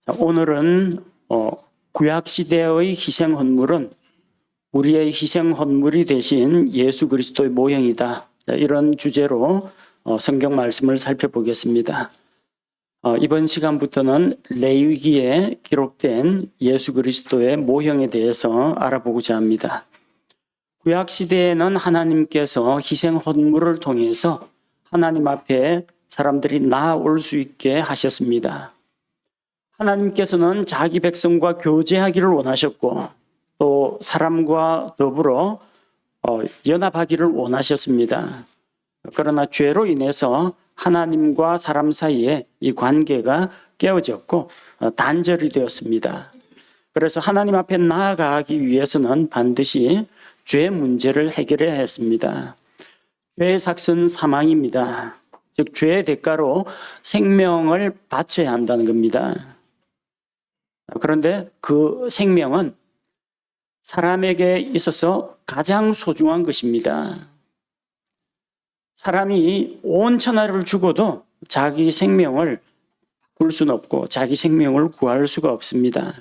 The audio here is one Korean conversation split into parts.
자, 오늘은 구약시대의 희생헌물은 우리의 희생헌물이 되신 예수 그리스도의 모형이다. 자, 이런 주제로 성경 말씀을 살펴보겠습니다. 이번 시간부터는 레위기에 기록된 예수 그리스도의 모형에 대해서 알아보고자 합니다. 구약시대에는 하나님께서 희생헌물을 통해서 하나님 앞에 사람들이 나아올 수 있게 하셨습니다. 하나님께서는 자기 백성과 교제하기를 원하셨고 또 사람과 더불어 연합하기를 원하셨습니다. 그러나 죄로 인해서 하나님과 사람 사이에 이 관계가 깨어졌고 단절이 되었습니다. 그래서 하나님 앞에 나아가기 위해서는 반드시 죄 문제를 해결해야 했습니다. 죄의 삭은 사망입니다. 즉 죄의 대가로 생명을 바쳐야 한다는 겁니다. 그런데 그 생명은 사람에게 있어서 가장 소중한 것입니다. 사람이 온 천하를 죽어도 자기 생명을 바꿀 수는 없고 자기 생명을 구할 수가 없습니다.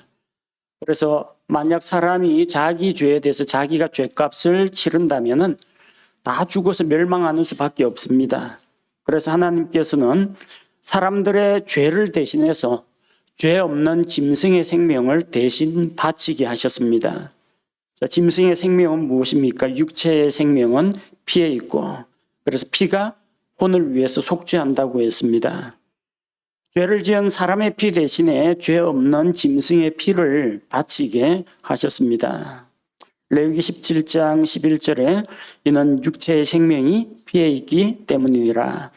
그래서 만약 사람이 자기 죄에 대해서 자기가 죄값을 치른다면은 다 죽어서 멸망하는 수밖에 없습니다. 그래서 하나님께서는 사람들의 죄를 대신해서 죄 없는 짐승의 생명을 대신 바치게 하셨습니다. 자, 짐승의 생명은 무엇입니까? 육체의 생명은 피에 있고 그래서 피가 혼을 위해서 속죄한다고 했습니다. 죄를 지은 사람의 피 대신에 죄 없는 짐승의 피를 바치게 하셨습니다. 레위기 17장 11절에 이는 육체의 생명이 피에 있기 때문이니라.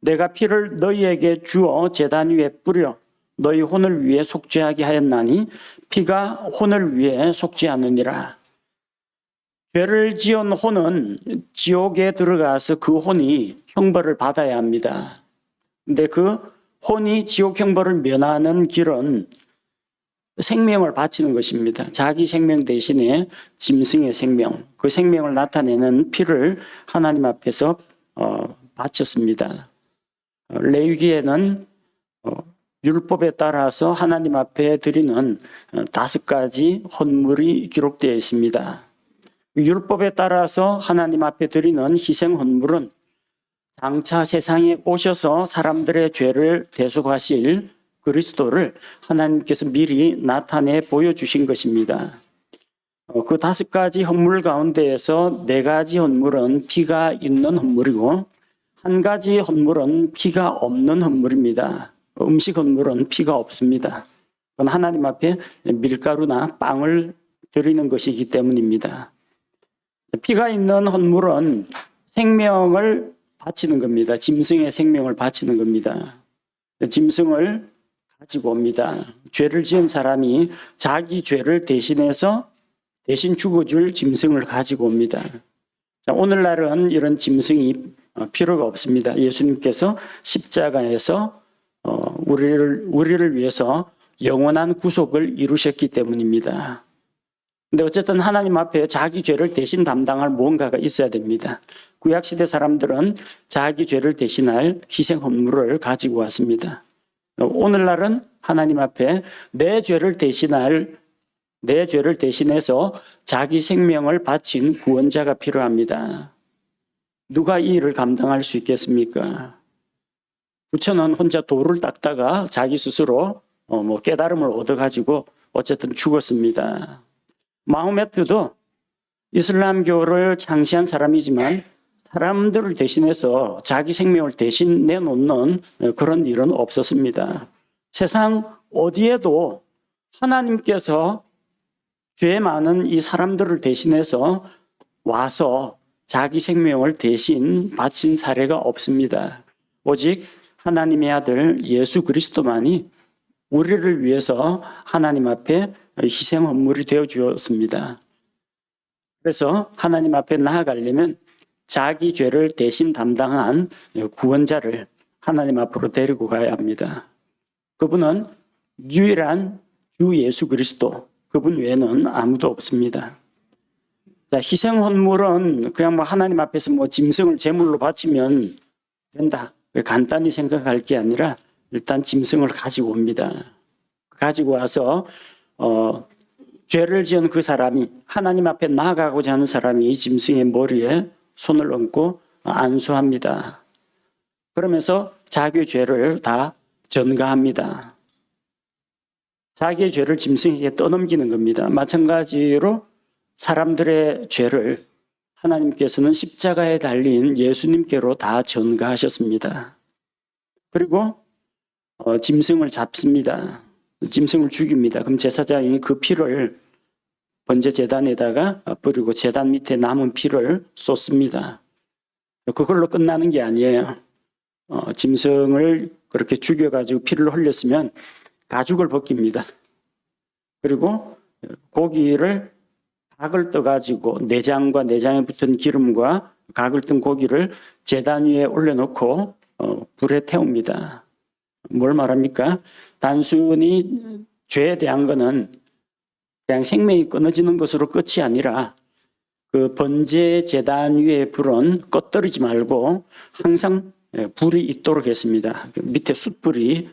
내가 피를 너희에게 주어 제단 위에 뿌려 너희 혼을 위해 속죄하게 하였나니 피가 혼을 위해 속죄하느니라. 죄를 지은 혼은 지옥에 들어가서 그 혼이 형벌을 받아야 합니다. 근데 그 혼이 지옥 형벌을 면하는 길은 생명을 바치는 것입니다. 자기 생명 대신에 짐승의 생명, 그 생명을 나타내는 피를 하나님 앞에서 바쳤습니다. 레위기에는 율법에 따라서 하나님 앞에 드리는 5가지 헌물이 기록되어 있습니다. 율법에 따라서 하나님 앞에 드리는 희생 헌물은 장차 세상에 오셔서 사람들의 죄를 대속하실 그리스도를 하나님께서 미리 나타내 보여주신 것입니다. 그 5가지 헌물 가운데에서 4가지 헌물은 피가 있는 헌물이고 1가지 헌물은 피가 없는 헌물입니다. 음식 헌물은 피가 없습니다. 그건 하나님 앞에 밀가루나 빵을 드리는 것이기 때문입니다. 피가 있는 헌물은 생명을 바치는 겁니다. 짐승의 생명을 바치는 겁니다. 짐승을 가지고 옵니다. 죄를 지은 사람이 자기 죄를 대신해서 대신 죽어줄 짐승을 가지고 옵니다. 자, 오늘날은 이런 짐승이 필요가 없습니다. 예수님께서 십자가에서 우리를 위해서 영원한 구속을 이루셨기 때문입니다. 근데 어쨌든 하나님 앞에 자기 죄를 대신 담당할 무언가가 있어야 됩니다. 구약시대 사람들은 자기 죄를 대신할 희생 헌물을 가지고 왔습니다. 오늘날은 하나님 앞에 내 죄를 대신해서 자기 생명을 바친 구원자가 필요합니다. 누가 이 일을 감당할 수 있겠습니까? 부처는 혼자 돌을 닦다가 자기 스스로 깨달음을 얻어가지고 어쨌든 죽었습니다. 마호메트도 이슬람교를 창시한 사람이지만 사람들을 대신해서 자기 생명을 대신 내놓는 그런 일은 없었습니다. 세상 어디에도 하나님께서 죄 많은 이 사람들을 대신해서 와서 자기 생명을 대신 바친 사례가 없습니다. 오직 하나님의 아들 예수 그리스도만이 우리를 위해서 하나님 앞에 희생 헌물이 되어 주었습니다. 그래서 하나님 앞에 나아가려면 자기 죄를 대신 담당한 구원자를 하나님 앞으로 데리고 가야 합니다. 그분은 유일한 주 예수 그리스도, 그분 외에는 아무도 없습니다. 자, 희생 헌물은 그냥 하나님 앞에서 짐승을 제물로 바치면 된다. 간단히 생각할 게 아니라 일단 짐승을 가지고 옵니다. 가지고 와서 죄를 지은 그 사람이 하나님 앞에 나아가고자 하는 사람이 짐승의 머리에 손을 얹고 안수합니다. 그러면서 자기의 죄를 다 전가합니다. 자기의 죄를 짐승에게 떠넘기는 겁니다. 마찬가지로 사람들의 죄를 하나님께서는 십자가에 달린 예수님께로 다 전가하셨습니다. 그리고 짐승을 잡습니다. 짐승을 죽입니다. 그럼 제사장이 그 피를 번제 제단에다가 뿌리고 제단 밑에 남은 피를 쏟습니다. 그걸로 끝나는 게 아니에요. 짐승을 그렇게 죽여가지고 피를 흘렸으면 가죽을 벗깁니다. 그리고 고기를 각을 떠가지고 내장과 내장에 붙은 기름과 각을 뜬 고기를 제단 위에 올려놓고 불에 태웁니다. 뭘 말합니까? 단순히 죄에 대한 거는 그냥 생명이 끊어지는 것으로 끝이 아니라 그 번제 제단 위에 불은 꺼뜨리지 말고 항상 불이 있도록 했습니다. 밑에 숯불이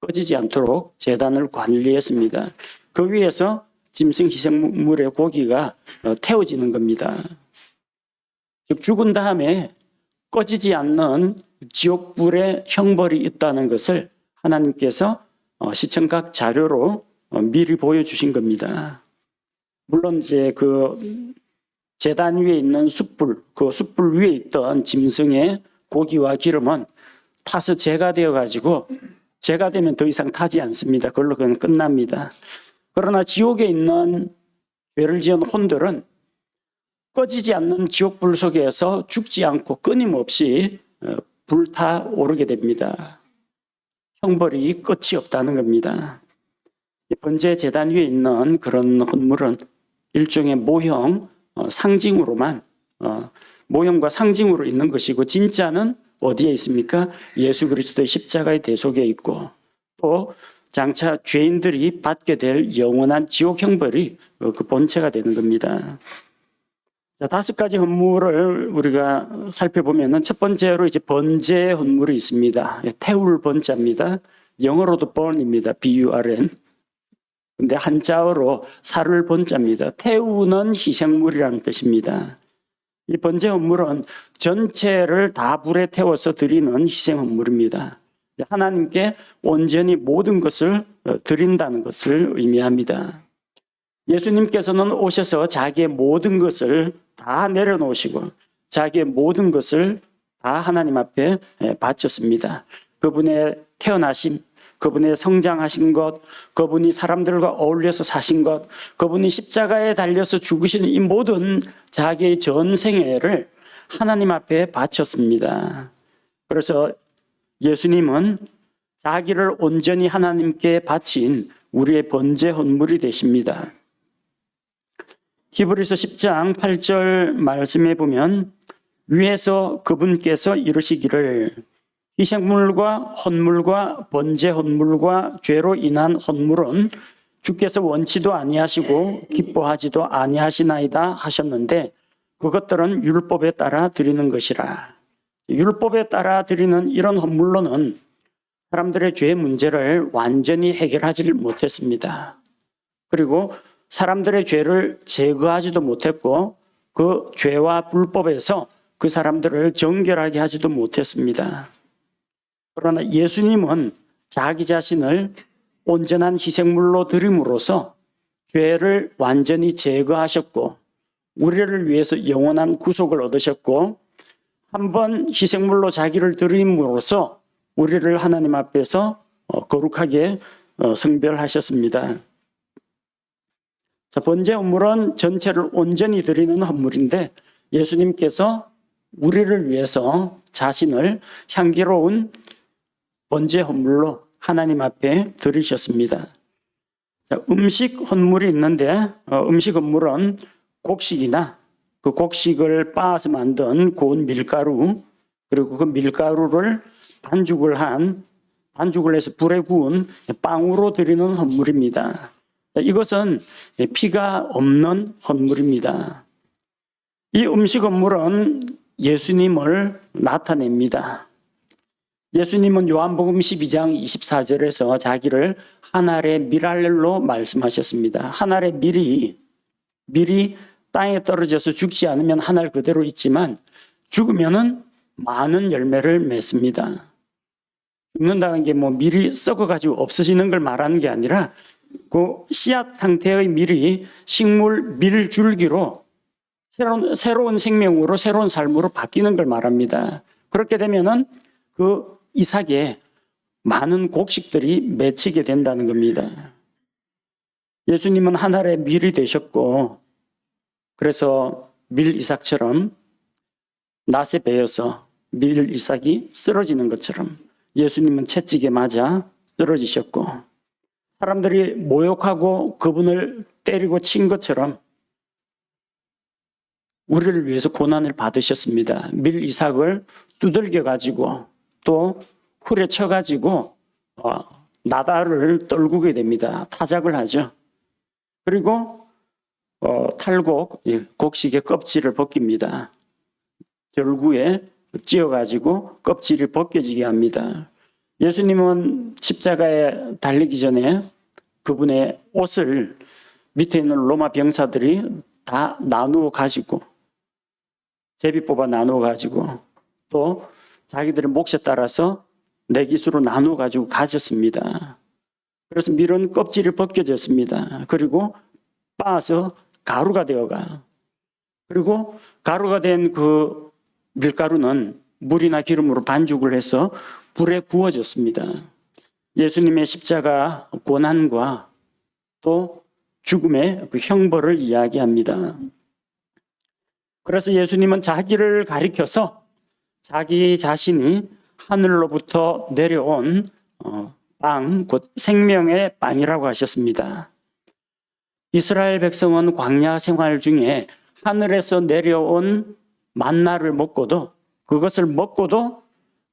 꺼지지 않도록 제단을 관리했습니다. 그 위에서 짐승 희생물의 고기가 태워지는 겁니다. 즉 죽은 다음에 꺼지지 않는 지옥불의 형벌이 있다는 것을 하나님께서 시청각 자료로 미리 보여주신 겁니다. 물론 이제 그 제단 위에 있는 숯불, 그 숯불 위에 있던 짐승의 고기와 기름은 타서 재가 되어가지고 재가 되면 더 이상 타지 않습니다. 그걸로 그냥 끝납니다. 그러나 지옥에 있는 죄를 지은 혼들은 꺼지지 않는 지옥불 속에서 죽지 않고 끊임없이 불타오르게 됩니다. 형벌이 끝이 없다는 겁니다. 번제 제단 위에 있는 그런 헌물은 일종의 모형, 상징으로만 모형과 상징으로 있는 것이고 진짜는 어디에 있습니까? 예수 그리스도의 십자가의 대속에 있고 또 장차 죄인들이 받게 될 영원한 지옥 형벌이 그 본체가 되는 겁니다. 자, 5가지 헌물을 우리가 살펴보면은 첫 번째로 이제 번제 헌물이 있습니다. 태울 번자입니다. 영어로도 burn입니다. B-U-R-N. 근데 한자어로 살을 번자입니다. 태우는 희생물이라는 뜻입니다. 이 번제 헌물은 전체를 다 불에 태워서 드리는 희생 헌물입니다. 하나님께 온전히 모든 것을 드린다는 것을 의미합니다. 예수님께서는 오셔서 자기의 모든 것을 다 내려놓으시고 자기의 모든 것을 다 하나님 앞에 바쳤습니다. 그분의 태어나심, 그분의 성장하신 것, 그분이 사람들과 어울려서 사신 것, 그분이 십자가에 달려서 죽으시는 이 모든 자기의 전생애를 하나님 앞에 바쳤습니다. 그래서 예수님은 자기를 온전히 하나님께 바친 우리의 번제 헌물이 되십니다. 히브리서 10장 8절 말씀에 보면 위에서 그분께서 이르시기를 희생물과 헌물과 번제 헌물과 죄로 인한 헌물은 주께서 원치도 아니하시고 기뻐하지도 아니하시나이다 하셨는데 그것들은 율법에 따라 드리는 것이라. 율법에 따라 드리는 이런 헌물로는 사람들의 죄 문제를 완전히 해결하지 못했습니다. 그리고 사람들의 죄를 제거하지도 못했고 그 죄와 불법에서 그 사람들을 정결하게 하지도 못했습니다. 그러나 예수님은 자기 자신을 온전한 희생물로 드림으로써 죄를 완전히 제거하셨고 우리를 위해서 영원한 구속을 얻으셨고 한번 희생물로 자기를 드림으로써 우리를 하나님 앞에서 거룩하게 성별하셨습니다. 자, 번제 헌물은 전체를 온전히 드리는 헌물인데 예수님께서 우리를 위해서 자신을 향기로운 번제 헌물로 하나님 앞에 드리셨습니다. 자, 음식 헌물이 있는데 음식 헌물은 곡식이나 그 곡식을 빻아서 만든 고운 밀가루 그리고 그 밀가루를 반죽을 해서 불에 구운 빵으로 드리는 헌물입니다. 이것은 피가 없는 헌물입니다. 이 음식 헌물은 예수님을 나타냅니다. 예수님은 요한복음 12장 24절에서 자기를 한 알의 밀알로 말씀하셨습니다. 한 알의 밀이 땅에 떨어져서 죽지 않으면 한 알 그대로 있지만 죽으면은 많은 열매를 맺습니다. 죽는다는 게 뭐 밀이 썩어가지고 없어지는 걸 말하는 게 아니라 그 씨앗 상태의 밀이 식물 밀줄기로 새로운 생명으로 새로운 삶으로 바뀌는 걸 말합니다. 그렇게 되면은 그 이삭에 많은 곡식들이 맺히게 된다는 겁니다. 예수님은 한 알의 밀이 되셨고, 그래서 밀 이삭처럼 낫에 베어서 밀 이삭이 쓰러지는 것처럼 예수님은 채찍에 맞아 쓰러지셨고, 사람들이 모욕하고 그분을 때리고 친 것처럼 우리를 위해서 고난을 받으셨습니다. 밀 이삭을 두들겨 가지고 또 훌에 쳐 가지고 나다를 떨구게 됩니다. 타작을 하죠. 그리고 탈곡, 곡식의 껍질을 벗깁니다. 결구에 찧어가지고 껍질이 벗겨지게 합니다. 예수님은 십자가에 달리기 전에 그분의 옷을 밑에 있는 로마 병사들이 다 나누어 가지고, 제비 뽑아 나누어 가지고, 또 자기들의 몫에 따라서 내기수로 나누어 가지고 가졌습니다. 그래서 밀은 껍질이 벗겨졌습니다. 그리고 빻아서 가루가 되어가. 그리고 가루가 된 그 밀가루는 물이나 기름으로 반죽을 해서 불에 구워졌습니다. 예수님의 십자가 고난과 또 죽음의 그 형벌을 이야기합니다. 그래서 예수님은 자기를 가리켜서 자기 자신이 하늘로부터 내려온 빵, 곧 생명의 빵이라고 하셨습니다. 이스라엘 백성은 광야 생활 중에 하늘에서 내려온 만나를 먹고도, 그것을 먹고도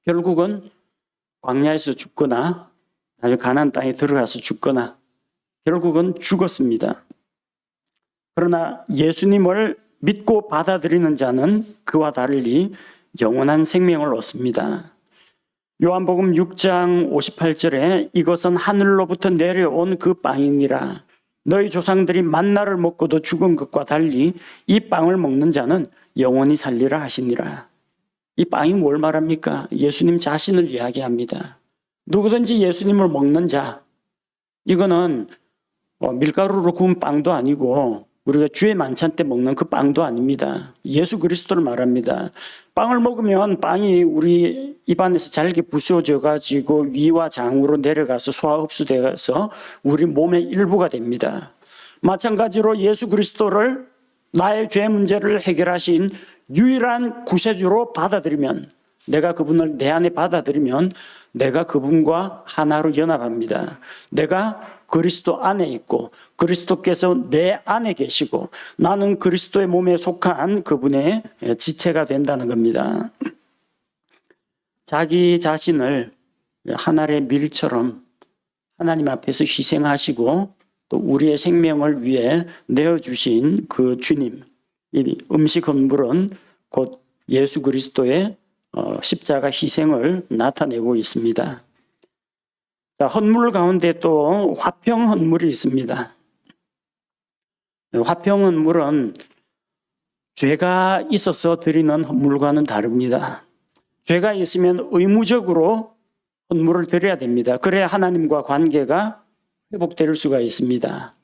결국은 광야에서 죽거나 아주 가나안 땅에 들어가서 죽거나 결국은 죽었습니다. 그러나 예수님을 믿고 받아들이는 자는 그와 달리 영원한 생명을 얻습니다. 요한복음 6장 58절에 이것은 하늘로부터 내려온 그 빵이니라. 너희 조상들이 만나를 먹고도 죽은 것과 달리 이 빵을 먹는 자는 영원히 살리라 하시니라. 이 빵이 뭘 말합니까? 예수님 자신을 이야기합니다. 누구든지 예수님을 먹는 자, 이거는 밀가루로 구운 빵도 아니고 우리가 주의 만찬 때 먹는 그 빵도 아닙니다. 예수 그리스도를 말합니다. 빵을 먹으면 빵이 우리 입안에서 잘게 부수어져 가지고 위와 장으로 내려가서 소화 흡수되어서 우리 몸의 일부가 됩니다. 마찬가지로 예수 그리스도를 나의 죄 문제를 해결하신 유일한 구세주로 받아들이면, 내가 그분을 내 안에 받아들이면 내가 그분과 하나로 연합합니다. 내가 그리스도 안에 있고 그리스도께서 내 안에 계시고 나는 그리스도의 몸에 속한 그분의 지체가 된다는 겁니다. 자기 자신을 한 알의 밀처럼 하나님 앞에서 희생하시고 또 우리의 생명을 위해 내어주신 그 주님, 이 음식 헌물은 곧 예수 그리스도의 십자가 희생을 나타내고 있습니다. 자, 헌물 가운데 또 화평 헌물이 있습니다. 화평 헌물은 죄가 있어서 드리는 헌물과는 다릅니다. 죄가 있으면 의무적으로 헌물을 드려야 됩니다. 그래야 하나님과 관계가 회복될 수가 있습니다.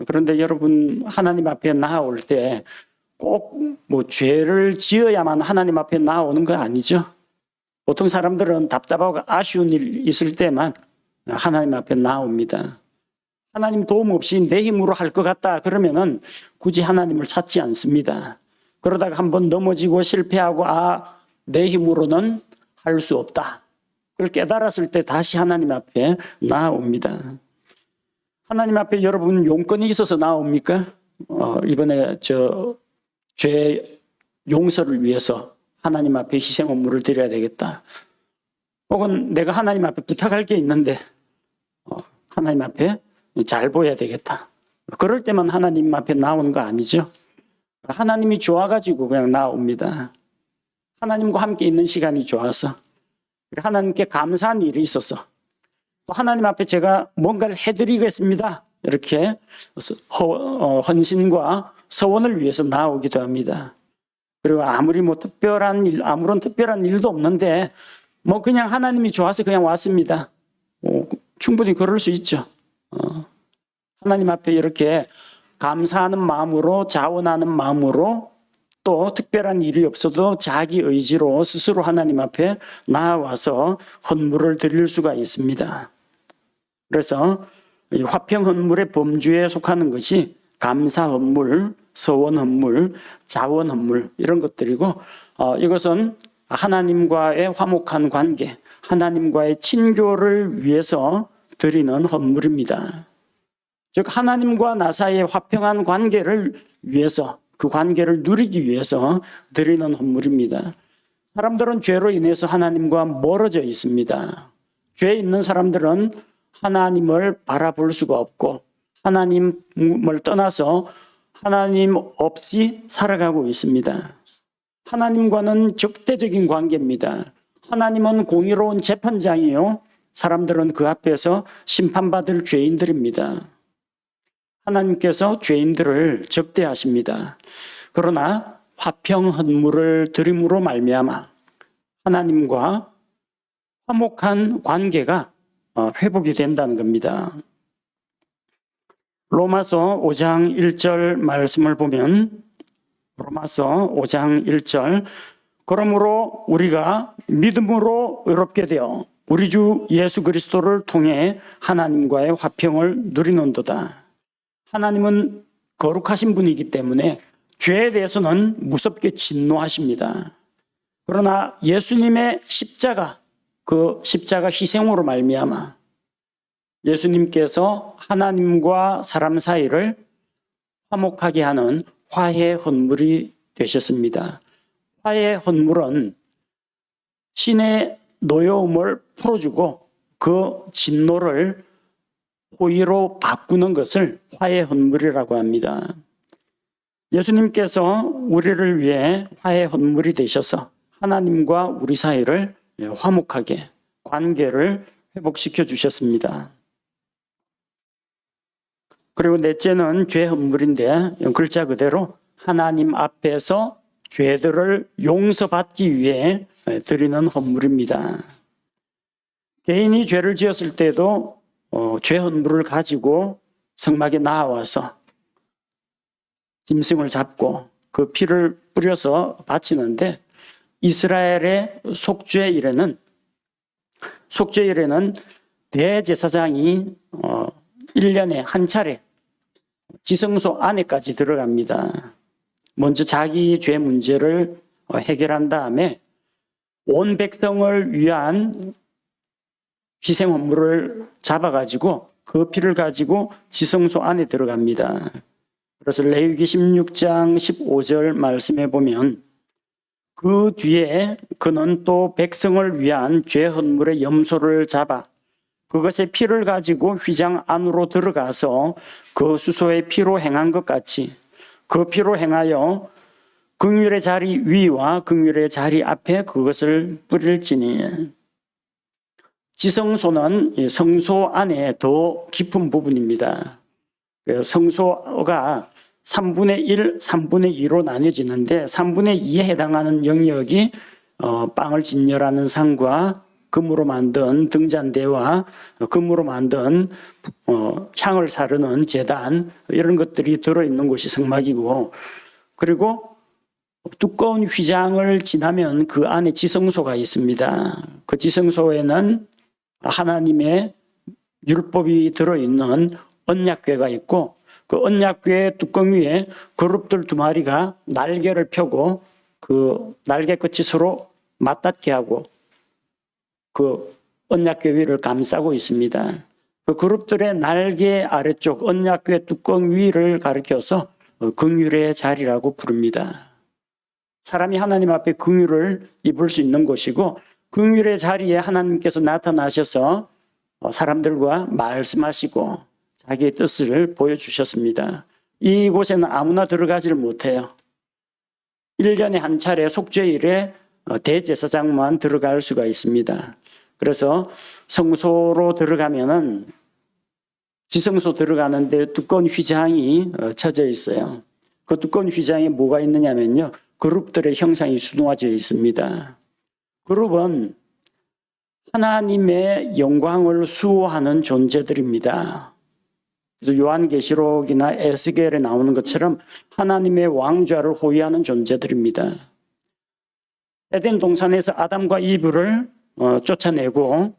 그런데 여러분, 하나님 앞에 나아올 때 꼭 뭐 죄를 지어야만 하나님 앞에 나오는 거 아니죠? 보통 사람들은 답답하고 아쉬운 일 있을 때만 하나님 앞에 나옵니다. 하나님 도움 없이 내 힘으로 할 것 같다 그러면은 굳이 하나님을 찾지 않습니다. 그러다가 한번 넘어지고 실패하고 내 힘으로는 할 수 없다. 그걸 깨달았을 때 다시 하나님 앞에 나옵니다. 하나님 앞에 여러분 용건이 있어서 나옵니까? 이번에 죄 용서를 위해서 하나님 앞에 희생 헌물을 드려야 되겠다. 혹은 내가 하나님 앞에 부탁할 게 있는데 하나님 앞에 잘 보여야 되겠다. 그럴 때만 하나님 앞에 나오는 거 아니죠? 하나님이 좋아가지고 그냥 나옵니다. 하나님과 함께 있는 시간이 좋아서, 하나님께 감사한 일이 있어서, 또 하나님 앞에 제가 뭔가를 해드리겠습니다. 이렇게 헌신과 서원을 위해서 나오기도 합니다. 그리고 아무리 아무런 특별한 일도 없는데 그냥 하나님이 좋아서 그냥 왔습니다. 충분히 그럴 수 있죠. 하나님 앞에 이렇게 감사하는 마음으로, 자원하는 마음으로, 또 특별한 일이 없어도 자기 의지로 스스로 하나님 앞에 나와서 헌물을 드릴 수가 있습니다. 그래서 이 화평 헌물의 범주에 속하는 것이 감사 헌물, 서원 헌물, 자원 헌물 이런 것들이고, 이것은 하나님과의 화목한 관계, 하나님과의 친교를 위해서 드리는 헌물입니다. 즉 하나님과 나 사이의 화평한 관계를 위해서, 그 관계를 누리기 위해서 드리는 헌물입니다. 사람들은 죄로 인해서 하나님과 멀어져 있습니다. 죄 있는 사람들은 하나님을 바라볼 수가 없고 하나님을 떠나서 하나님 없이 살아가고 있습니다. 하나님과는 적대적인 관계입니다. 하나님은 공의로운 재판장이요, 사람들은 그 앞에서 심판받을 죄인들입니다. 하나님께서 죄인들을 적대하십니다. 그러나 화평 헌물을 드림으로 말미암아 하나님과 화목한 관계가 회복이 된다는 겁니다. 로마서 5장 1절 말씀을 보면, 로마서 5장 1절, 그러므로 우리가 믿음으로 의롭게 되어 우리 주 예수 그리스도를 통해 하나님과의 화평을 누리는도다. 하나님은 거룩하신 분이기 때문에 죄에 대해서는 무섭게 진노하십니다. 그러나 예수님의 십자가, 그 십자가 희생으로 말미암아 예수님께서 하나님과 사람 사이를 화목하게 하는 화해 헌물이 되셨습니다. 화해 헌물은 신의 노여움을 풀어주고 그 진노를 호의로 바꾸는 것을 화해 헌물이라고 합니다. 예수님께서 우리를 위해 화해 헌물이 되셔서 하나님과 우리 사이를 화목하게, 관계를 회복시켜 주셨습니다. 그리고 넷째는 죄 헌물인데, 글자 그대로 하나님 앞에서 죄들을 용서받기 위해 드리는 헌물입니다. 개인이 죄를 지었을 때도 죄 헌물을 가지고 성막에 나와서 짐승을 잡고 그 피를 뿌려서 바치는데, 이스라엘의 속죄일에는 대제사장이 1년에 한 차례 지성소 안에까지 들어갑니다. 먼저 자기 죄 문제를 해결한 다음에 온 백성을 위한 희생 헌물을 잡아가지고 그 피를 가지고 지성소 안에 들어갑니다. 그래서 레위기 16장 15절 말씀해 보면, 그 뒤에 그는 또 백성을 위한 죄 헌물의 염소를 잡아 그것의 피를 가지고 휘장 안으로 들어가서 그 수소의 피로 행한 것 같이 그 피로 행하여 긍휼의 자리 위와 긍휼의 자리 앞에 그것을 뿌릴지니. 지성소는 성소 안에 더 깊은 부분입니다. 성소가 3분의 1, 3분의 2로 나뉘어지는데 3분의 2에 해당하는 영역이 빵을 진열하는 상과 금으로 만든 등잔대와 금으로 만든 향을 사르는 제단, 이런 것들이 들어있는 곳이 성막이고, 그리고 두꺼운 휘장을 지나면 그 안에 지성소가 있습니다. 그 지성소에는 하나님의 율법이 들어있는 언약궤가 있고, 그 언약궤 뚜껑 위에 그룹들 2마리가 날개를 펴고 그 날개 끝이 서로 맞닿게 하고 그 언약궤 위를 감싸고 있습니다. 그 그룹들의 날개 아래쪽 언약궤 뚜껑 위를 가리켜서 긍휼의 자리라고 부릅니다. 사람이 하나님 앞에 긍휼을 입을 수 있는 곳이고, 긍휼의 자리에 하나님께서 나타나셔서 사람들과 말씀하시고 자기의 뜻을 보여주셨습니다. 이곳에는 아무나 들어가지를 못해요. 1년에 한 차례 속죄일에 대제사장만 들어갈 수가 있습니다. 그래서 성소로 들어가면은 지성소 들어가는데 두꺼운 휘장이 쳐져 있어요. 그 두꺼운 휘장에 뭐가 있느냐면요. 그룹들의 형상이 수놓아져 있습니다. 그룹은 하나님의 영광을 수호하는 존재들입니다. 그래서 요한계시록이나 에스겔에 나오는 것처럼 하나님의 왕좌를 호위하는 존재들입니다. 에덴 동산에서 아담과 이브를 쫓아내고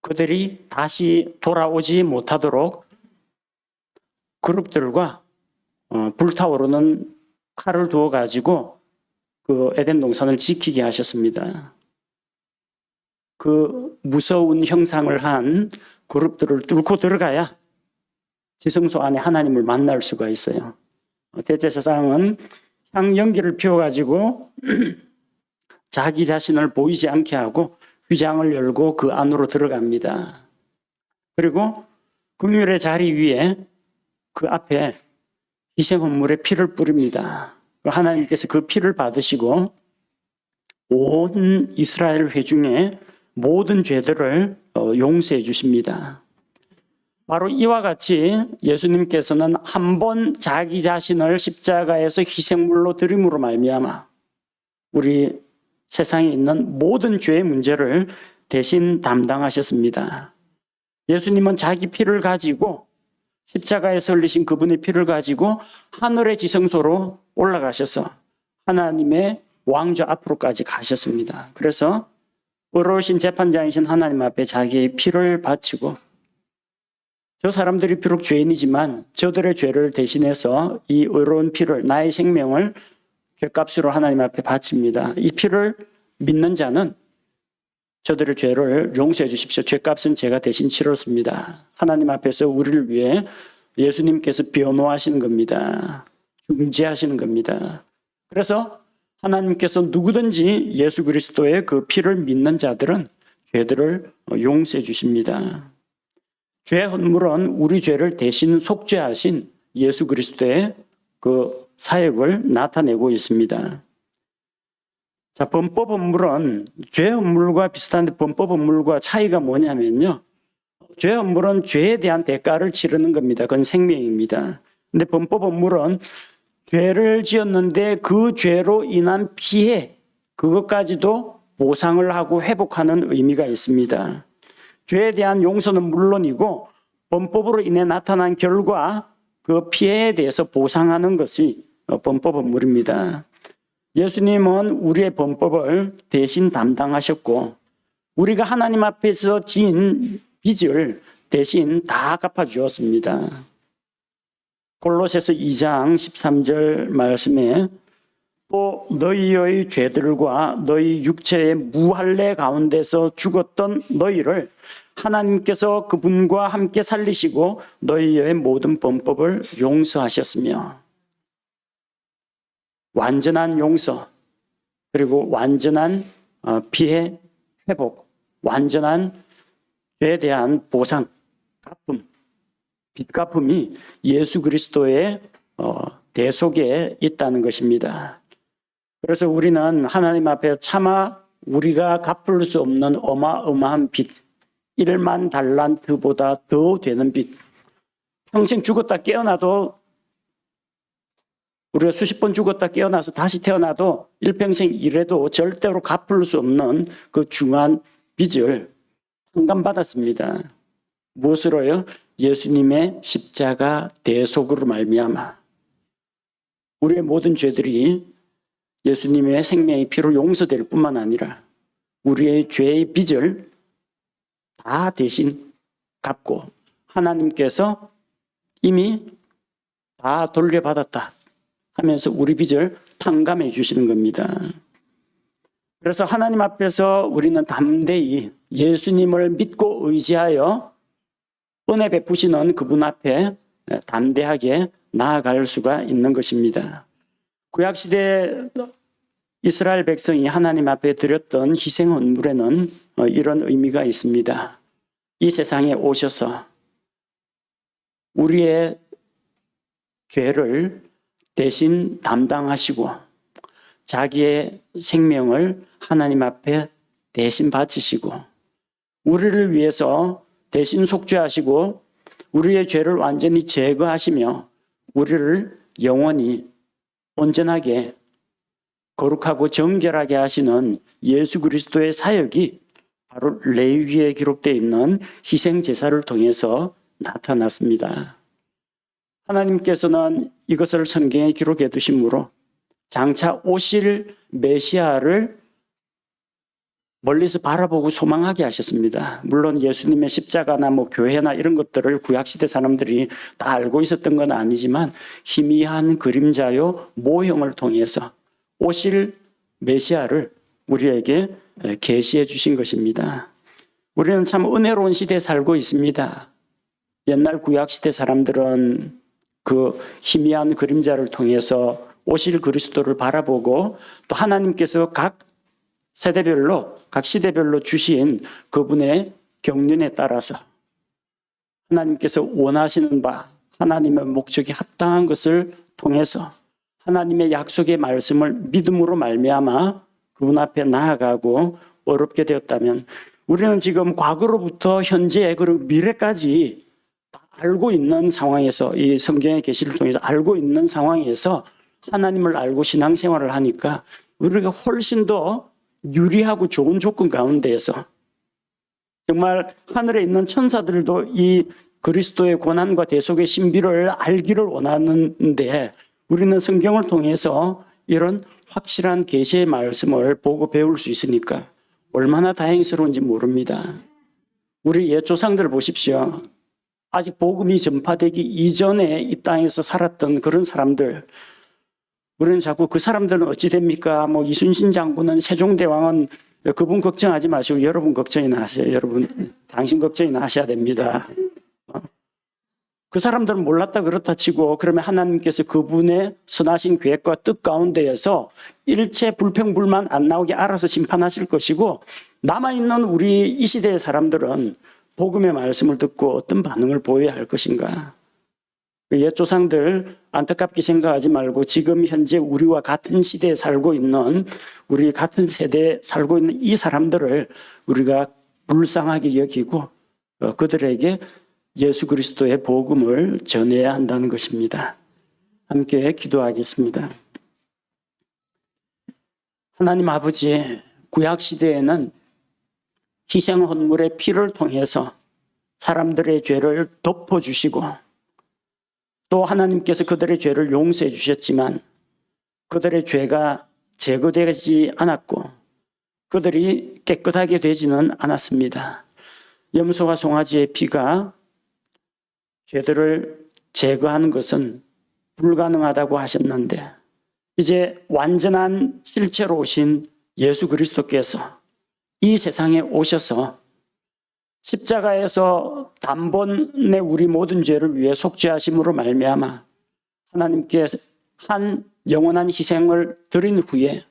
그들이 다시 돌아오지 못하도록 그룹들과 불타오르는 칼을 두어 가지고 그 에덴 동산을 지키게 하셨습니다. 그 무서운 형상을 한 그룹들을 뚫고 들어가야 지성소 안에 하나님을 만날 수가 있어요. 대제사장은 향 연기를 피워가지고 자기 자신을 보이지 않게 하고 휘장을 열고 그 안으로 들어갑니다. 그리고 긍휼의 자리 위에 그 앞에 희생헌물의 피를 뿌립니다. 하나님께서 그 피를 받으시고 온 이스라엘 회중의 모든 죄들을 용서해 주십니다. 바로 이와 같이 예수님께서는 한 번 자기 자신을 십자가에서 희생물로 드림으로 말미암아 우리 세상에 있는 모든 죄의 문제를 대신 담당하셨습니다. 예수님은 자기 피를 가지고 십자가에서 흘리신 그분의 피를 가지고 하늘의 지성소로 올라가셔서 하나님의 왕좌 앞으로까지 가셨습니다. 그래서 의로우신 재판장이신 하나님 앞에 자기의 피를 바치고 저 사람들이 비록 죄인이지만 저들의 죄를 대신해서 이 의로운 피를, 나의 생명을 죄값으로 하나님 앞에 바칩니다. 이 피를 믿는 자는 저들의 죄를 용서해 주십시오. 죄값은 제가 대신 치렀습니다. 하나님 앞에서 우리를 위해 예수님께서 변호하시는 겁니다. 중재하시는 겁니다. 그래서 하나님께서 누구든지 예수 그리스도의 그 피를 믿는 자들은 죄들을 용서해 주십니다. 죄 헌물은 우리 죄를 대신 속죄하신 예수 그리스도의 그 사역을 나타내고 있습니다. 자, 범법 헌물은 죄 헌물과 비슷한데 범법 헌물과 차이가 뭐냐면요. 죄 헌물은 죄에 대한 대가를 치르는 겁니다. 그건 생명입니다. 근데 범법 헌물은 죄를 지었는데 그 죄로 인한 피해, 그것까지도 보상을 하고 회복하는 의미가 있습니다. 죄에 대한 용서는 물론이고 범법으로 인해 나타난 결과 그 피해에 대해서 보상하는 것이 범법 헌물입니다. 예수님은 우리의 범법을 대신 담당하셨고 우리가 하나님 앞에서 지은 빚을 대신 다 갚아주었습니다. 골로새서 2장 13절 말씀에 또 너희의 죄들과 너희 육체의 무할례 가운데서 죽었던 너희를 하나님께서 그분과 함께 살리시고 너희의 모든 범법을 용서하셨으며 완전한 용서 그리고 완전한 피해 회복, 완전한 죄에 대한 보상, 갚음, 빚 갚음이 예수 그리스도의 대속에 있다는 것입니다. 그래서 우리는 하나님 앞에 차마 우리가 갚을 수 없는 어마어마한 빚, 1만 달란트보다 더 되는 빚, 평생 죽었다 깨어나도 우리가 수십 번 죽었다 깨어나서 다시 태어나도 일평생 일해도 절대로 갚을 수 없는 그 중한 빚을 탕감받았습니다. 무엇으로요? 예수님의 십자가 대속으로 말미암아 우리의 모든 죄들이 예수님의 생명의 피로 용서될 뿐만 아니라 우리의 죄의 빚을 다 대신 갚고 하나님께서 이미 다 돌려받았다 하면서 우리 빚을 탕감해 주시는 겁니다. 그래서 하나님 앞에서 우리는 담대히 예수님을 믿고 의지하여 은혜 베푸시는 그분 앞에 담대하게 나아갈 수가 있는 것입니다. 구약시대 이스라엘 백성이 하나님 앞에 드렸던 희생 헌물에는 이런 의미가 있습니다. 이 세상에 오셔서 우리의 죄를 대신 담당하시고 자기의 생명을 하나님 앞에 대신 바치시고 우리를 위해서 대신 속죄하시고 우리의 죄를 완전히 제거하시며 우리를 영원히 온전하게 거룩하고 정결하게 하시는 예수 그리스도의 사역이 바로 레위기에 기록되어 있는 희생 제사를 통해서 나타났습니다. 하나님께서는 이것을 성경에 기록해 두심으로 장차 오실 메시아를 멀리서 바라보고 소망하게 하셨습니다. 물론 예수님의 십자가나 교회나 이런 것들을 구약시대 사람들이 다 알고 있었던 건 아니지만 희미한 그림자요 모형을 통해서 오실 메시아를 우리에게 계시해 주신 것입니다. 우리는 참 은혜로운 시대에 살고 있습니다. 옛날 구약시대 사람들은 그 희미한 그림자를 통해서 오실 그리스도를 바라보고 또 하나님께서 각 세대별로 각 시대별로 주신 그분의 경륜에 따라서 하나님께서 원하시는 바 하나님의 목적이 합당한 것을 통해서 하나님의 약속의 말씀을 믿음으로 말미암아 그분 앞에 나아가고 어렵게 되었다면 우리는 지금 과거로부터 현재 그리고 미래까지 다 알고 있는 상황에서 이 성경의 계시를 통해서 알고 있는 상황에서 하나님을 알고 신앙생활을 하니까 우리가 훨씬 더 유리하고 좋은 조건 가운데에서 정말 하늘에 있는 천사들도 이 그리스도의 고난과 대속의 신비를 알기를 원하는데 우리는 성경을 통해서 이런 확실한 계시의 말씀을 보고 배울 수 있으니까 얼마나 다행스러운지 모릅니다. 우리 옛 조상들 보십시오. 아직 복음이 전파되기 이전에 이 땅에서 살았던 그런 사람들, 우리는 자꾸 그 사람들은 어찌 됩니까? 이순신 장군은 세종대왕은 그분 걱정하지 마시고 여러분 걱정이나 하세요. 여러분 당신 걱정이나 하셔야 됩니다. 그 사람들은 몰랐다 그렇다 치고 그러면 하나님께서 그분의 선하신 계획과 뜻 가운데에서 일체 불평불만 안 나오게 알아서 심판하실 것이고 남아있는 우리 이 시대의 사람들은 복음의 말씀을 듣고 어떤 반응을 보여야 할 것인가. 옛 조상들 안타깝게 생각하지 말고 지금 현재 우리와 같은 시대에 살고 있는 우리 같은 세대에 살고 있는 이 사람들을 우리가 불쌍하게 여기고 그들에게 예수 그리스도의 복음을 전해야 한다는 것입니다. 함께 기도하겠습니다. 하나님 아버지, 구약시대에는 희생 헌물의 피를 통해서 사람들의 죄를 덮어주시고 또 하나님께서 그들의 죄를 용서해 주셨지만 그들의 죄가 제거되지 않았고 그들이 깨끗하게 되지는 않았습니다. 염소와 송아지의 피가 죄들을 제거하는 것은 불가능하다고 하셨는데 이제 완전한 실체로 오신 예수 그리스도께서 이 세상에 오셔서 십자가에서 단번에 우리 모든 죄를 위해 속죄하심으로 말미암아 하나님께서 한 영원한 희생을 드린 후에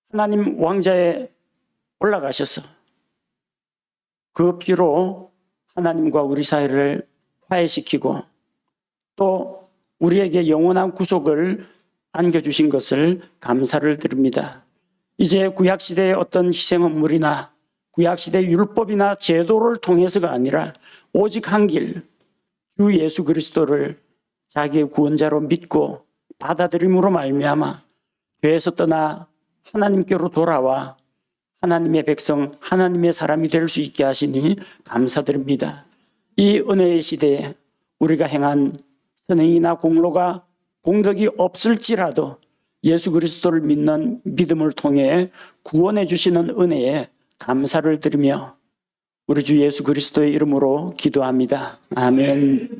하나님 왕좌에 올라가셔서 그 피로 하나님과 우리 사이를 화해시키고 또 우리에게 영원한 구속을 안겨주신 것을 감사를 드립니다. 이제 구약시대의 어떤 희생헌물이나 구약시대 율법이나 제도를 통해서가 아니라 오직 한 길, 주 예수 그리스도를 자기의 구원자로 믿고 받아들임으로 말미암아 죄에서 떠나 하나님께로 돌아와 하나님의 백성, 하나님의 사람이 될 수 있게 하시니 감사드립니다. 이 은혜의 시대에 우리가 행한 선행이나 공로가 공덕이 없을지라도 예수 그리스도를 믿는 믿음을 통해 구원해 주시는 은혜에 감사를 드리며 우리 주 예수 그리스도의 이름으로 기도합니다. 아멘.